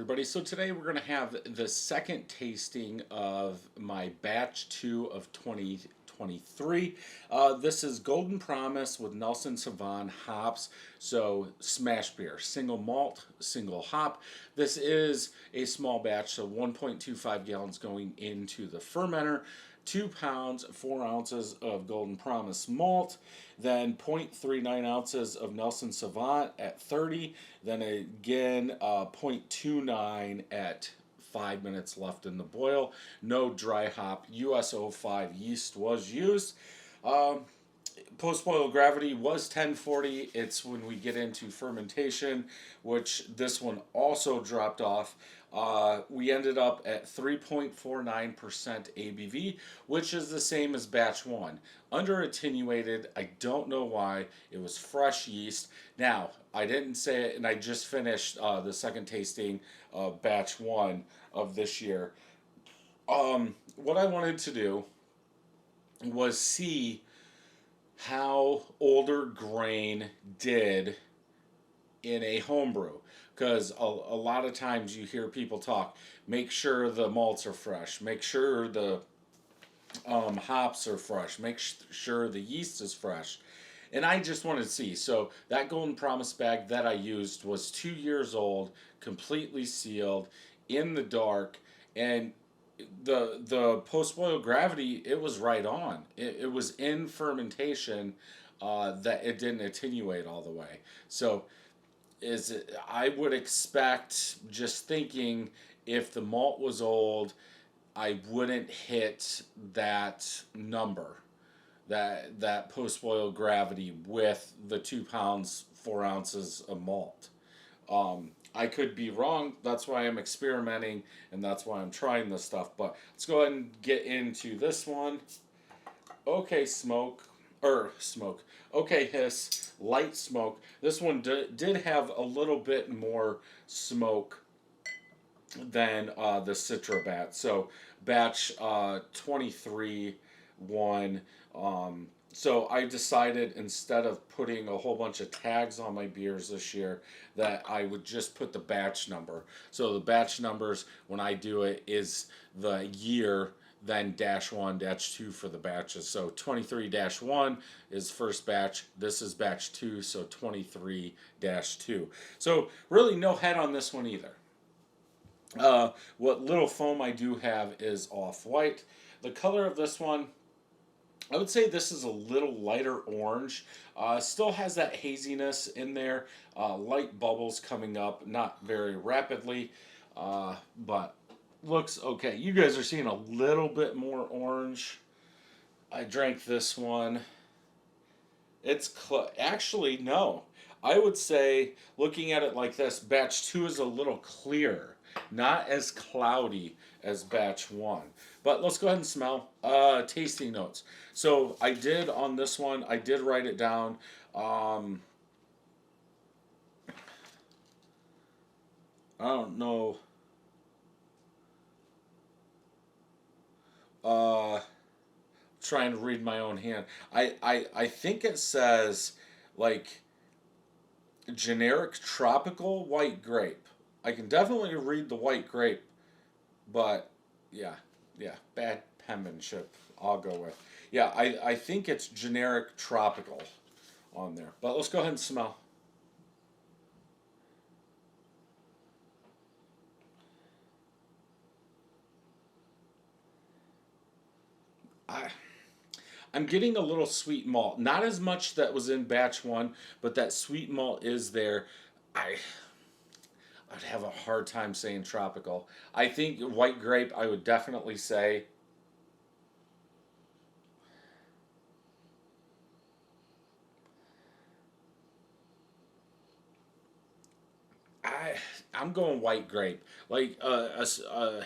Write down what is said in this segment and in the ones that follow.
everybody. So today we're going to have the second tasting of my batch 2 of 2023. This is Golden Promise with Nelson Sauvin hops. So SMaSH beer, single malt, single hop. This is a small batch, so 1.25 gallons going into the fermenter. 2 pounds, 4 ounces of Golden Promise malt, then 0.39 ounces of Nelson Sauvin at 30, then again 0.29 at 5 minutes left in the boil. No dry hop. US-05 yeast was used. Post-boil gravity was 1040. It's when we get into fermentation, which this one also dropped off. We ended up at 3.49% ABV, which is the same as batch 1. Under attenuated, I don't know why. It was fresh yeast. Now, I didn't say it, and I just finished the second tasting of batch 1 of this year. What I wanted to do was see how older grain did in a homebrew, because a lot of times you hear people talk, make sure the malts are fresh, make sure the hops are fresh, make sure the yeast is fresh, and I just wanted to see. So that Golden Promise bag that I used was 2 years old, completely sealed, in the dark, and the post-boil gravity, it was right on. It was in fermentation, that it didn't attenuate all the way. So I would expect, just thinking, if the malt was old, I wouldn't hit that number, that post-boil gravity with the 2 pounds, 4 ounces of malt. I could be wrong. That's why I'm experimenting, and that's why I'm trying this stuff. But let's go ahead and get into this one. Okay, Okay, hiss, light smoke. This one did have a little bit more smoke than the Citra batch. So batch 23 one. So I decided, instead of putting a whole bunch of tags on my beers this year, that I would just put the batch number. So the batch numbers, when I do it, is the year, then -1, -2 for the batches. So 23-1 is first batch. This is batch 2, so 23-2. So really no head on this one either. What little foam I do have is off-white. The color of this one, I would say this is a little lighter orange. Still has that haziness in there. Light bubbles coming up, not very rapidly, but looks okay. You guys are seeing a little bit more orange. I drank this one. It's actually, no. I would say, looking at it like this, batch 2 is a little clearer, not as cloudy as batch 1. But let's go ahead and smell. Tasting notes. So I did, on this one, I did write it down. I don't know. Trying to read my own hand. I think it says, like, generic tropical white grape. I can definitely read the white grape, but yeah, bad penmanship, I'll go with. Yeah, I think it's generic tropical on there. But let's go ahead and smell. I'm getting a little sweet malt. Not as much that was in batch 1, but that sweet malt is there. I'd have a hard time saying tropical. I think white grape, I would definitely say. I'm going white grape. Like a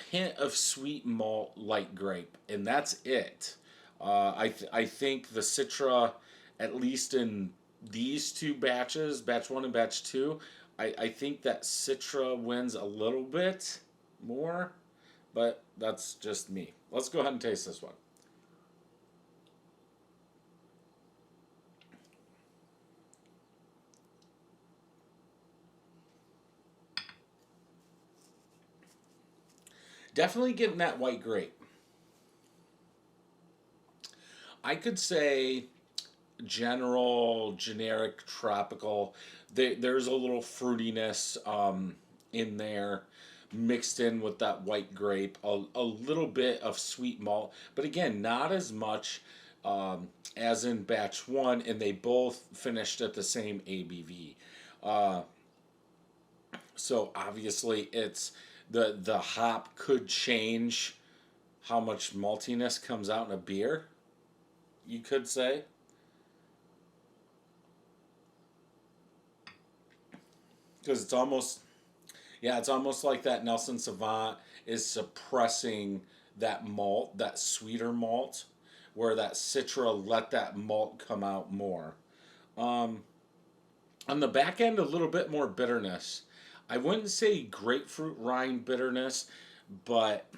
hint of sweet malt, light grape, and that's it. I think the Citra, at least in these two batches, batch 1 and batch 2, I think that Citra wins a little bit more, but that's just me. Let's go ahead and taste this one. Definitely getting that white grape. I could say general, generic, tropical. There's a little fruitiness in there mixed in with that white grape. A little bit of sweet malt, but again, not as much as in batch one, and they both finished at the same ABV. Uh, so obviously, it's the hop could change how much maltiness comes out in a beer. You could say. Because it's almost, yeah, it's almost like that Nelson Sauvin is suppressing that malt, that sweeter malt, where that Citra let that malt come out more. Um, on the back end, a little bit more bitterness. I wouldn't say grapefruit rind bitterness, but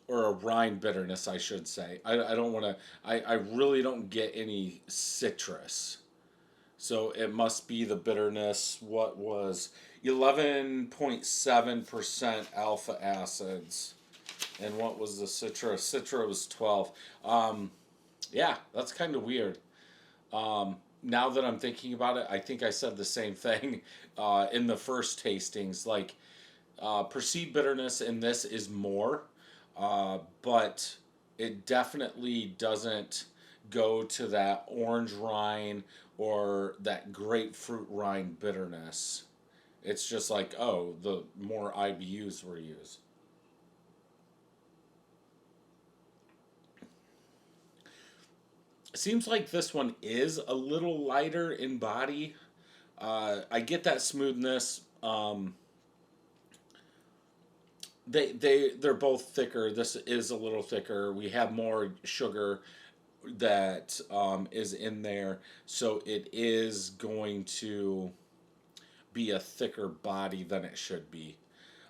or a rind bitterness, I should say. I don't want to. I really don't get any citrus. So it must be the bitterness. What was 11.7% alpha acids. And what was the Citra? Citra was 12. Yeah, that's kind of weird. Now that I'm thinking about it, I think I said the same thing in the first tastings. Like, perceived bitterness in this is more, but it definitely doesn't go to that orange rind or that grapefruit rind bitterness. It's just like, oh, the more IBUs were used. Seems like this one is a little lighter in body. I get that smoothness. They're both thicker. This is a little thicker. We have more sugar that is in there, so it is going to be a thicker body than it should be.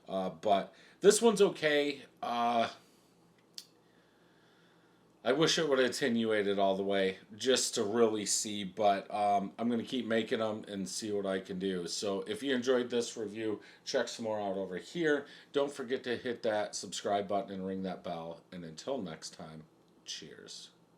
But this one's okay. I wish it would have attenuated all the way just to really see, but I'm going to keep making them and see what I can do. So if you enjoyed this review, check some more out over here. Don't forget to hit that subscribe button and ring that bell. And until next time, cheers.